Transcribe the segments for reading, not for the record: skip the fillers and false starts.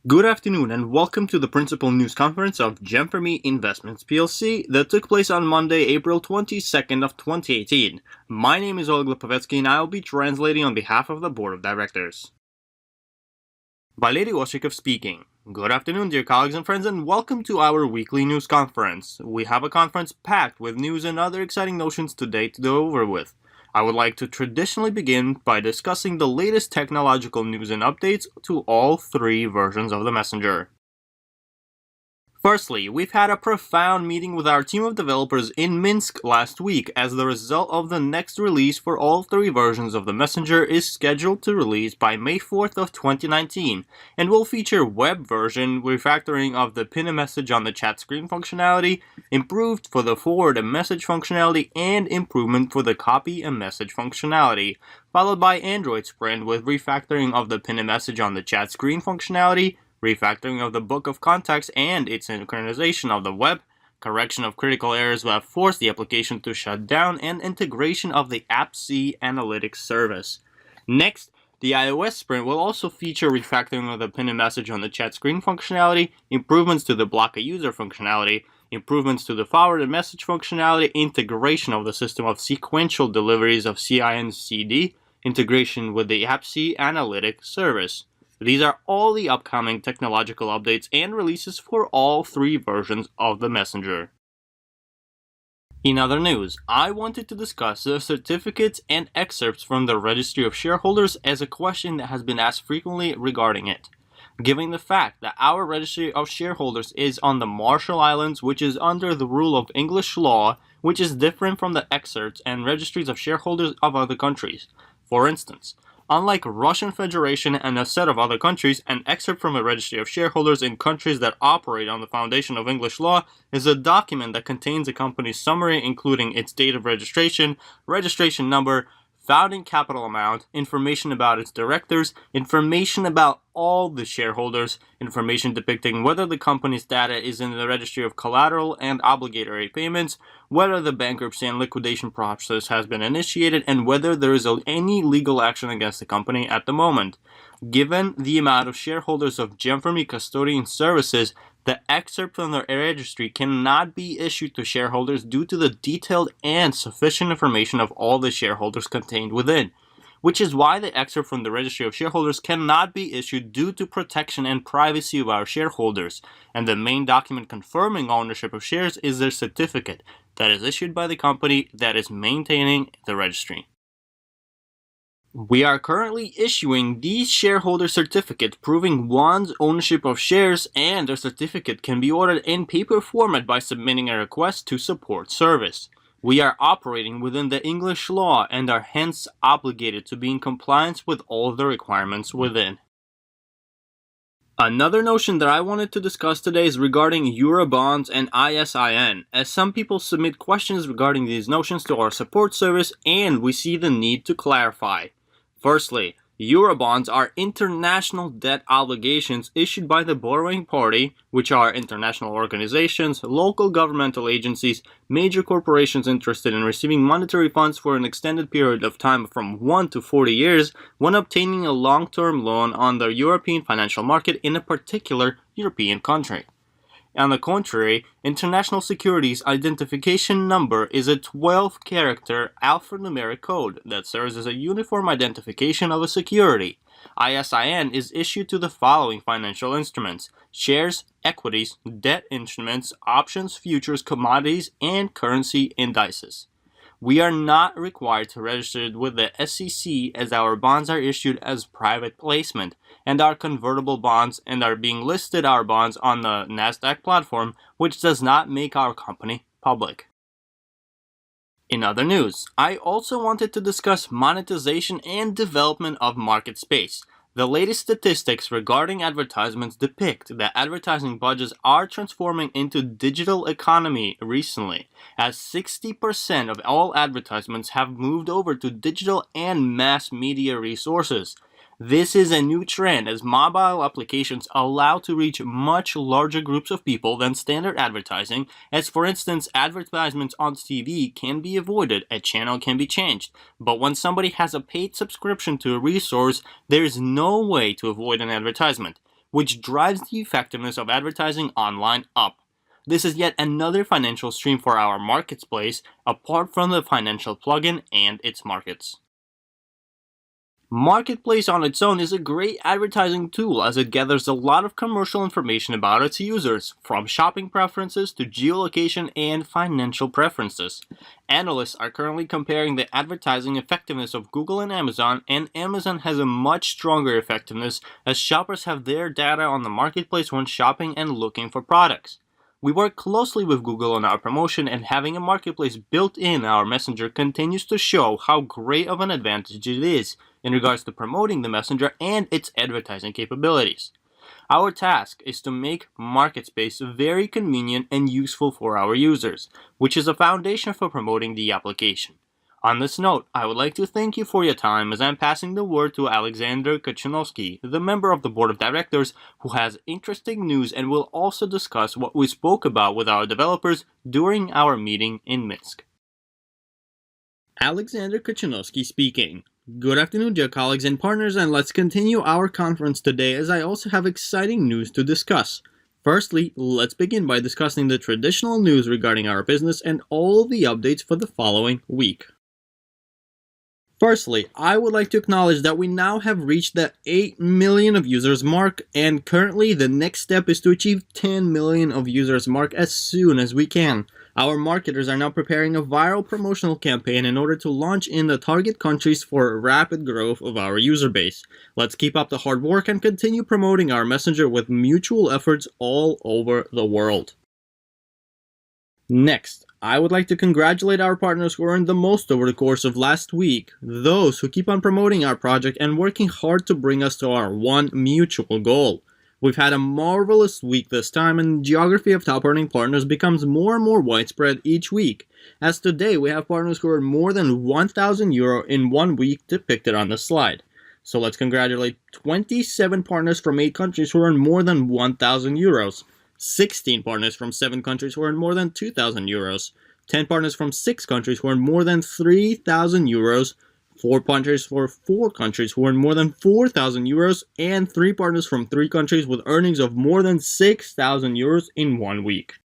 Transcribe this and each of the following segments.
Good afternoon and welcome to the Principal News Conference of GEM4ME Investments plc that took place on Monday, April 22nd of 2018. My name is Oleg Lipovetsky and I will be translating on behalf of the Board of Directors. Valery Oshikov speaking. Good afternoon, dear colleagues and friends, and welcome to our weekly news conference. We have a conference packed with news and other exciting notions today to go over with. I would like to traditionally begin by discussing the latest technological news and updates to all three versions of the Messenger. Firstly, we've had a profound meeting with our team of developers in Minsk last week as the result of the next release for all three versions of the Messenger is scheduled to release by May 4th of 2019 and will feature web version refactoring of the pin a message on the chat screen functionality, improved for the forward a message functionality, and improvement for the copy a message functionality, followed by Android Sprint with refactoring of the pin a message on the chat screen functionality, refactoring of the book of contacts and its synchronization of the web, correction of critical errors that have forced the application to shut down, and integration of the AppC analytics service. Next, the iOS sprint will also feature refactoring of the pin and message on the chat screen functionality, improvements to the block a user functionality, improvements to the forward and message functionality, integration of the system of sequential deliveries of CI and CD, integration with the AppC analytics service. These are all the upcoming technological updates and releases for all three versions of the Messenger. In other news, I wanted to discuss the certificates and excerpts from the Registry of Shareholders as a question that has been asked frequently regarding it. Given the fact that our Registry of Shareholders is on the Marshall Islands, which is under the rule of English law, which is different from the excerpts and registries of shareholders of other countries. For instance, unlike Russian Federation and a set of other countries, an excerpt from a registry of shareholders in countries that operate on the foundation of English law is a document that contains a company's summary including its date of registration, registration number, founding capital amount, information about its directors, information about all the shareholders, information depicting whether the company's data is in the registry of collateral and obligatory payments, whether the bankruptcy and liquidation process has been initiated, and whether there is any legal action against the company at the moment. Given the amount of shareholders of GEM4ME Custodian Services, the excerpt from the registry cannot be issued to shareholders due to the detailed and sufficient information of all the shareholders contained within, which is why the excerpt from the Registry of Shareholders cannot be issued due to protection and privacy of our shareholders, and the main document confirming ownership of shares is their certificate that is issued by the company that is maintaining the registry. We are currently issuing these shareholder certificates proving one's ownership of shares, and the certificate can be ordered in paper format by submitting a request to support service. We are operating within the English law and are hence obligated to be in compliance with all the requirements within. Another notion that I wanted to discuss today is regarding Eurobonds and ISIN, as some people submit questions regarding these notions to our support service and we see the need to clarify. Firstly, Eurobonds are international debt obligations issued by the borrowing party, which are international organizations, local governmental agencies, major corporations interested in receiving monetary funds for an extended period of time from 1 to 40 years when obtaining a long-term loan on the European financial market in a particular European country. On the contrary, International Securities Identification Number is a 12-character alphanumeric code that serves as a uniform identification of a security. ISIN is issued to the following financial instruments: shares, equities, debt instruments, options, futures, commodities, and currency indices. We are not required to register with the SEC as our bonds are issued as private placement and are convertible bonds and are being listed our bonds on the NASDAQ platform, which does not make our company public. In other news, I also wanted to discuss monetization and development of market space. The latest statistics regarding advertisements depict that advertising budgets are transforming into digital economy recently, as 60% of all advertisements have moved over to digital and mass media resources. This is a new trend as mobile applications allow to reach much larger groups of people than standard advertising, as for instance advertisements on TV can be avoided, a channel can be changed, but when somebody has a paid subscription to a resource, there is no way to avoid an advertisement. which drives the effectiveness of advertising online up. This is yet another financial stream for our marketplace, apart from the financial plugin and its markets. Marketplace on its own is a great advertising tool as it gathers a lot of commercial information about its users, from shopping preferences to geolocation and financial preferences. Analysts are currently comparing the advertising effectiveness of Google and Amazon has a much stronger effectiveness as shoppers have their data on the marketplace when shopping and looking for products. We work closely with Google on our promotion, and having a marketplace built in our messenger continues to show how great of an advantage it is in regards to promoting the messenger and its advertising capabilities. Our task is to make MarketSpace very convenient and useful for our users, which is a foundation for promoting the application. On this note, I would like to thank you for your time as I'm passing the word to Alexander Kachanovsky, the member of the board of directors who has interesting news and will also discuss what we spoke about with our developers during our meeting in Minsk. Alexander Kachanovsky speaking. Good afternoon, dear colleagues and partners, and let's continue our conference today as I also have exciting news to discuss. Firstly, let's begin by discussing the traditional news regarding our business and all the updates for the following week. Firstly, I would like to acknowledge that we now have reached the 8 million of users mark, and currently the next step is to achieve 10 million of users mark as soon as we can. Our marketers are now preparing a viral promotional campaign in order to launch in the target countries for rapid growth of our user base. Let's keep up the hard work and continue promoting our messenger with mutual efforts all over the world. Next, I would like to congratulate our partners who earned the most over the course of last week, those who keep on promoting our project and working hard to bring us to our one mutual goal. We've had a marvelous week this time, and the geography of top earning partners becomes more and more widespread each week, as today we have partners who earn more than €1,000 in 1 week depicted on the slide. So let's congratulate 27 partners from 8 countries who earn more than €1,000. 16 partners from 7 countries who earn more than €2,000, 10 partners from 6 countries who earn more than €3,000, 4 partners for 4 countries who earn more than €4,000, and 3 partners from 3 countries with earnings of more than €6,000 in 1 week.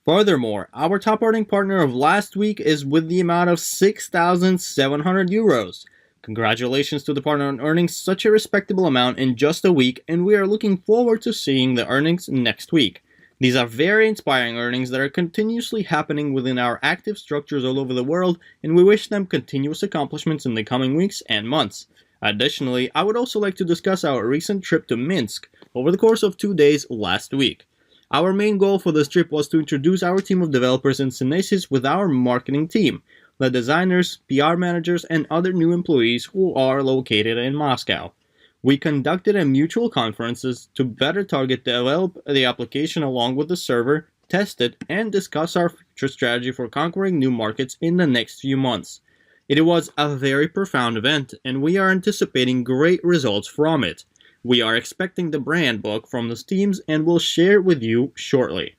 Furthermore, our top earning partner of last week is with the amount of €6,700. Congratulations to the partner on earning such a respectable amount in just a week, and we are looking forward to seeing the earnings next week. These are very inspiring earnings that are continuously happening within our active structures all over the world, and we wish them continuous accomplishments in the coming weeks and months. Additionally, I would also like to discuss our recent trip to Minsk over the course of 2 days last week. Our main goal for this trip was to introduce our team of developers in Synesis with our marketing team, the designers, PR managers, and other new employees who are located in Moscow. We conducted a mutual conferences to better develop the application along with the server, test it, and discuss our future strategy for conquering new markets in the next few months. It was a very profound event, and we are anticipating great results from it. We are expecting the brand book from the teams and will share it with you shortly.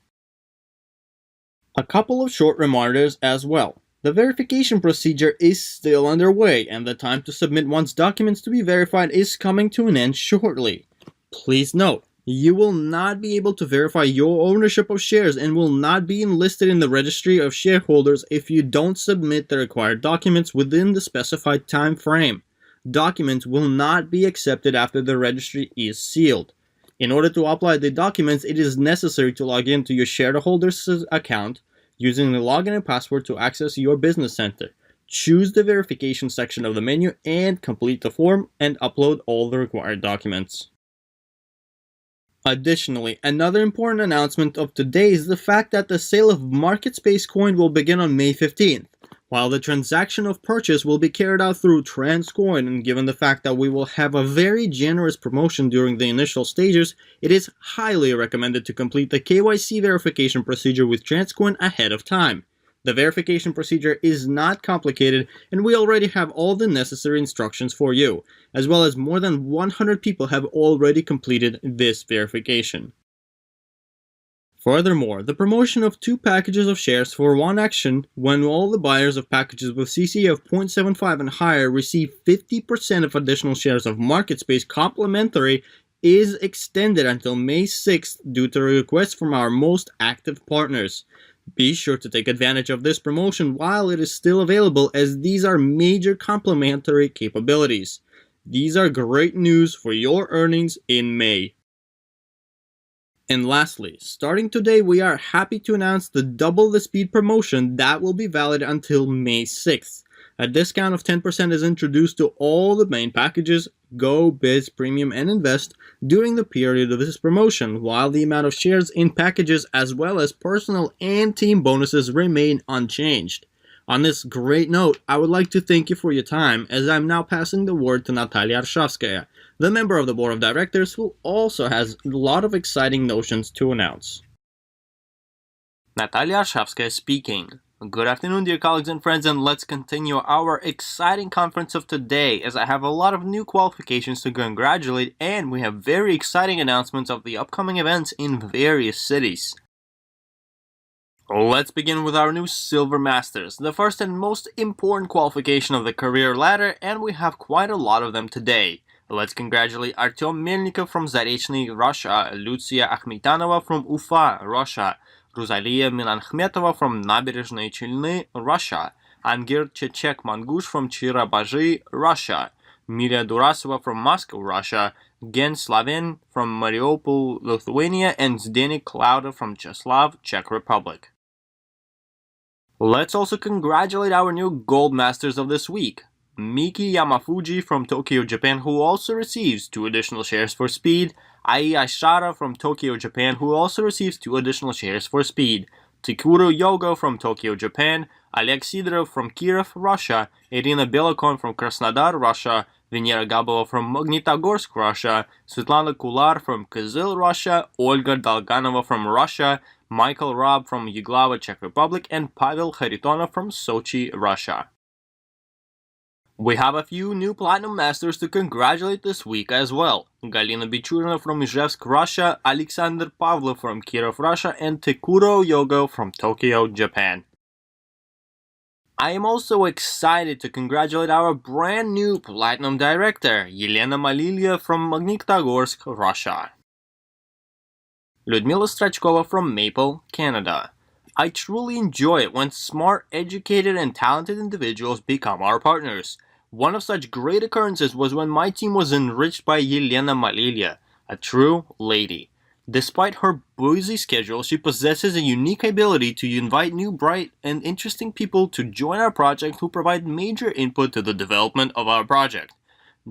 A couple of short reminders as well. The verification procedure is still underway, and the time to submit one's documents to be verified is coming to an end shortly. Please note, you will not be able to verify your ownership of shares and will not be enlisted in the registry of shareholders if you don't submit the required documents within the specified time frame. Documents will not be accepted after the registry is sealed. In order to apply the documents, it is necessary to log into your shareholder's account using the login and password to access your business center. Choose the verification section of the menu and complete the form and upload all the required documents. Additionally, another important announcement of today is the fact that the sale of MarketSpace coin will begin on May 15th. While the transaction of purchase will be carried out through Transcoin, and given the fact that we will have a very generous promotion during the initial stages, it is highly recommended to complete the KYC verification procedure with Transcoin ahead of time. The verification procedure is not complicated, and we already have all the necessary instructions for you, as well as more than 100 people have already completed this verification. Furthermore, the promotion of 2 packages of shares for 1 action when all the buyers of packages with CC of 0.75 and higher receive 50% of additional shares of MarketSpace complimentary is extended until May 6th due to a request from our most active partners. Be sure to take advantage of this promotion while it is still available, as these are major complementary capabilities. These are great news for your earnings in May. And lastly, starting today, we are happy to announce the Double the Speed promotion that will be valid until May 6th. A discount of 10% is introduced to all the main packages, Go, Biz, Premium, and Invest during the period of this promotion, while the amount of shares in packages as well as personal and team bonuses remain unchanged. On this great note, I would like to thank you for your time, as I'm now passing the word to Natalia Arshavskaya, the member of the board of directors, who also has a lot of exciting notions to announce. Natalia Arshavskaya speaking. Good afternoon, dear colleagues and friends, and let's continue our exciting conference of today, as I have a lot of new qualifications to congratulate, and we have very exciting announcements of the upcoming events in various cities. Let's begin with our new Silver Masters, the first and most important qualification of the career ladder, and we have quite a lot of them today. Let's congratulate Artyom Melnikov from Zarechny, Russia, Lucia Akhmetanova from Ufa, Russia, Ruzalia Milankhmetova from Naberezhnye Chelny, Russia, Angir Chechek Mangush from Chirabaji, Russia, Miria Durasova from Moscow, Russia, Gen Slavin from Mariupol, Lithuania, and Zdenek Klauda from Czeslaw, Czech Republic. Let's also congratulate our new Gold Masters of this week. Miki Yamafuji from Tokyo, Japan, who also receives 2 additional shares for speed. Ai Ashara from Tokyo, Japan, who also receives 2 additional shares for speed. Tikuru Yogo from Tokyo, Japan. Oleg Sidorov from Kiev, Russia. Irina Belokon from Krasnodar, Russia. Venera Gabova from Magnitogorsk, Russia. Svetlana Kular from Kyzyl, Russia. Olga Dolganova from Russia. Michael Robb from Yugoslav, Czech Republic. And Pavel Kharitonov from Sochi, Russia. We have a few new Platinum Masters to congratulate this week as well. Galina Bichurina from Ijevsk, Russia, Alexander Pavlov from Kiev, Russia, and Tekuro Yogo from Tokyo, Japan. I am also excited to congratulate our brand new Platinum Director, Yelena Malilya from Magnitogorsk, Russia. Lyudmila Strachkova from Maple, Canada. I truly enjoy it when smart, educated, and talented individuals become our partners. One of such great occurrences was when my team was enriched by Yelena Malilya, a true lady. Despite her busy schedule, she possesses a unique ability to invite new, bright, and interesting people to join our project who provide major input to the development of our project.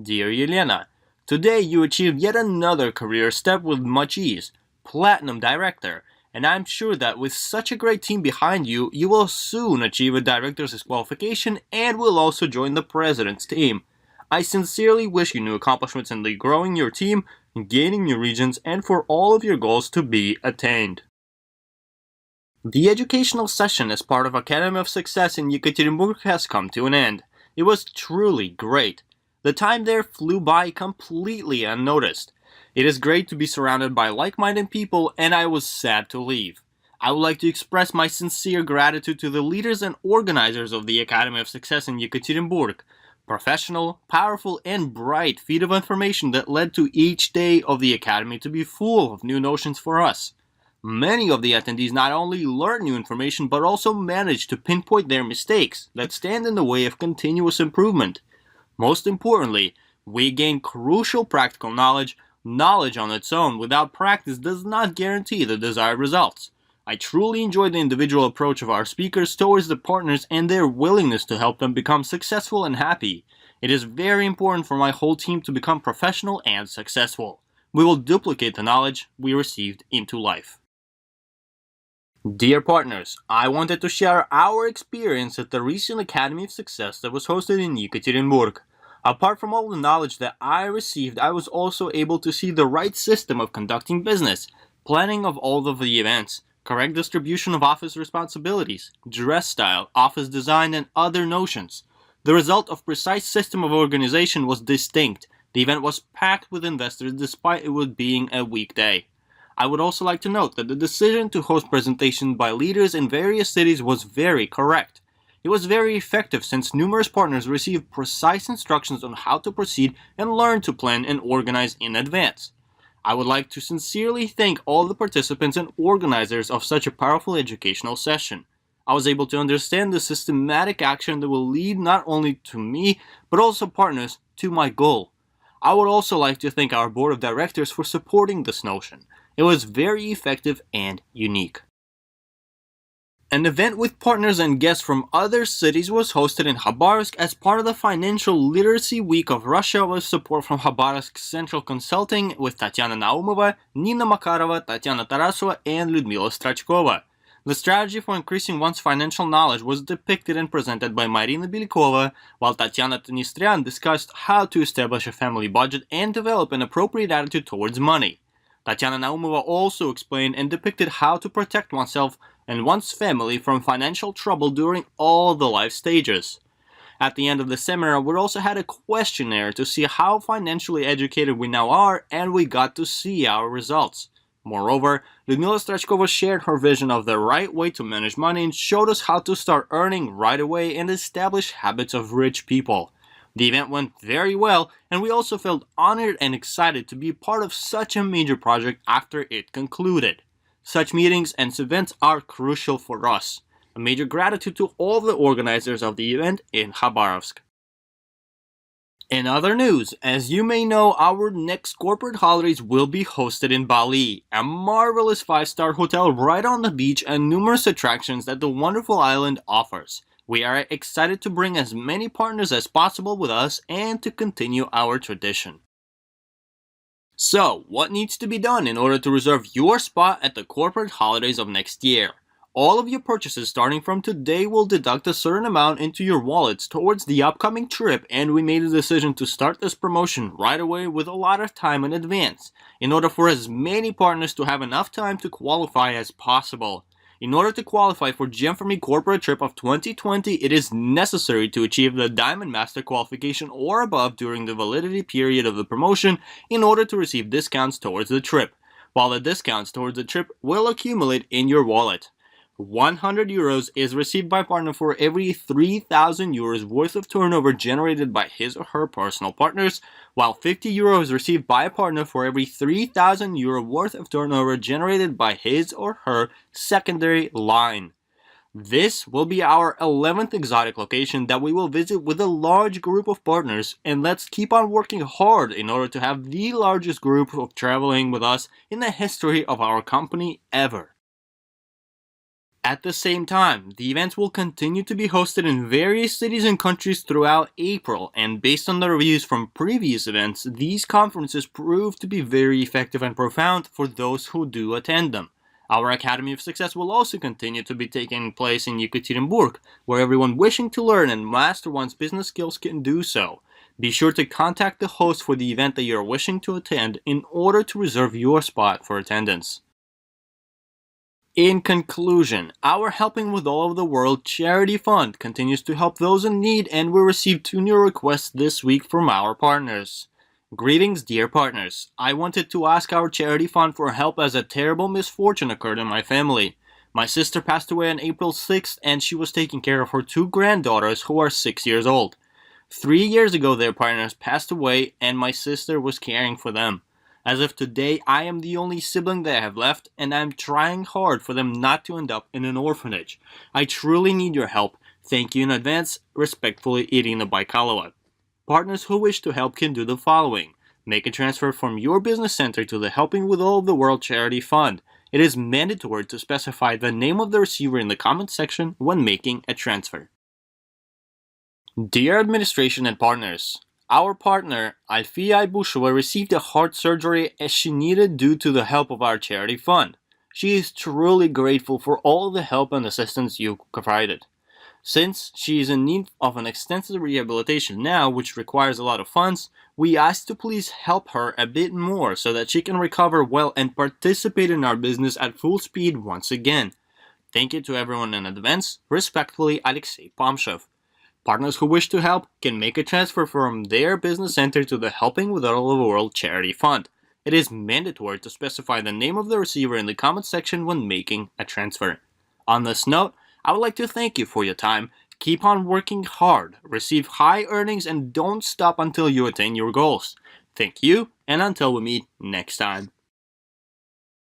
Dear Yelena, today you achieved yet another career step with much ease, Platinum Director. And I'm sure that with such a great team behind you, you will soon achieve a director's disqualification and will also join the president's team. I sincerely wish you new accomplishments in growing your team, gaining new regions, and for all of your goals to be attained. The educational session as part of Academy of Success in Yekaterinburg has come to an end. It was truly great. The time there flew by completely unnoticed. It is great to be surrounded by like-minded people, and I was sad to leave. I would like to express my sincere gratitude to the leaders and organizers of the Academy of Success in Yekaterinburg. Professional, powerful, and bright feed of information that led to each day of the Academy to be full of new notions for us. Many of the attendees not only learned new information, but also managed to pinpoint their mistakes that stand in the way of continuous improvement. Most importantly, we gained crucial practical knowledge. Knowledge on its own without practice does not guarantee the desired results. I truly enjoyed the individual approach of our speakers towards the partners and their willingness to help them become successful and happy. It is very important for my whole team to become professional and successful. We will duplicate the knowledge we received into life. Dear partners, I wanted to share our experience at the recent Academy of Success that was hosted in Yekaterinburg. Apart from all the knowledge that I received, I was also able to see the right system of conducting business, planning of all of the events, correct distribution of office responsibilities, dress style, office design, and other notions. The result of precise system of organization was distinct. The event was packed with investors despite it being a weekday. I would also like to note that the decision to host presentations by leaders in various cities was very correct. It was very effective since numerous partners received precise instructions on how to proceed and learn to plan and organize in advance. I would like to sincerely thank all the participants and organizers of such a powerful educational session. I was able to understand the systematic action that will lead not only to me, but also partners to my goal. I would also like to thank our board of directors for supporting this notion. It was very effective and unique. An event with partners and guests from other cities was hosted in Khabarovsk as part of the Financial Literacy Week of Russia with support from Khabarovsk Central Consulting with Tatiana Naumova, Nina Makarova, Tatiana Tarasova, and Lyudmila Strachkova. The strategy for increasing one's financial knowledge was depicted and presented by Marina Belikova, while Tatiana Tanistrian discussed how to establish a family budget and develop an appropriate attitude towards money. Tatiana Naumova also explained and depicted how to protect oneself and one's family from financial trouble during all the life stages. At the end of the seminar, we also had a questionnaire to see how financially educated we now are, and we got to see our results. Moreover, Lyudmila Strachkova shared her vision of the right way to manage money and showed us how to start earning right away and establish habits of rich people. The event went very well, and we also felt honored and excited to be part of such a major project after it concluded. Such meetings and events are crucial for us. A major gratitude to all the organizers of the event in Khabarovsk. In other news, as you may know, our next corporate holidays will be hosted in Bali, a marvelous 5-star hotel right on the beach and numerous attractions that the wonderful island offers. We are excited to bring as many partners as possible with us and to continue our tradition. So, what needs to be done in order to reserve your spot at the corporate holidays of next year? All of your purchases starting from today will deduct a certain amount into your wallets towards the upcoming trip, and we made a decision to start this promotion right away with a lot of time in advance, in order for as many partners to have enough time to qualify as possible. In order to qualify for GEM4ME corporate trip of 2020, it is necessary to achieve the Diamond Master qualification or above during the validity period of the promotion in order to receive discounts towards the trip, while the discounts towards the trip will accumulate in your wallet. 100 euros is received by partner for every 3,000 euros worth of turnover generated by his or her personal partners, while 50 euros is received by a partner for every 3,000 euro worth of turnover generated by his or her secondary line. This will be our 11th exotic location that we will visit with a large group of partners, and let's keep on working hard in order to have the largest group of traveling with us in the history of our company ever. At the same time, the events will continue to be hosted in various cities and countries throughout April, and based on the reviews from previous events, these conferences prove to be very effective and profound for those who do attend them. Our Academy of Success will also continue to be taking place in Yekaterinburg, where everyone wishing to learn and master one's business skills can do so. Be sure to contact the host for the event that you are wishing to attend in order to reserve your spot for attendance. In conclusion, our Helping with All of the World charity fund continues to help those in need, and we received 2 new requests this week from our partners. Greetings, dear partners. I wanted to ask our charity fund for help as a terrible misfortune occurred in my family. My sister passed away on April 6th, and she was taking care of her 2 granddaughters who are 6 years old. 3 years ago, their partners passed away, and my sister was caring for them. As of today, I am the only sibling they have left, and I am trying hard for them not to end up in an orphanage. I truly need your help. Thank you in advance. Respectfully, Irina Baikalova. Partners who wish to help can do the following. Make a transfer from your business center to the Helping with All of the World Charity Fund. It is mandatory to specify the name of the receiver in the comments section when making a transfer. Dear administration and partners, our partner, Alfia Ibushova, received a heart surgery as she needed due to the help of our charity fund. She is truly grateful for all the help and assistance you provided. Since she is in need of an extensive rehabilitation now, which requires a lot of funds, we ask to please help her a bit more so that she can recover well and participate in our business at full speed once again. Thank you to everyone in advance. Respectfully, Alexei Pomshev. Partners who wish to help can make a transfer from their business center to the Helping with All of the World Charity Fund. It is mandatory to specify the name of the receiver in the comments section when making a transfer. On this note, I would like to thank you for your time. Keep on working hard, receive high earnings, and don't stop until you attain your goals. Thank you, and until we meet next time.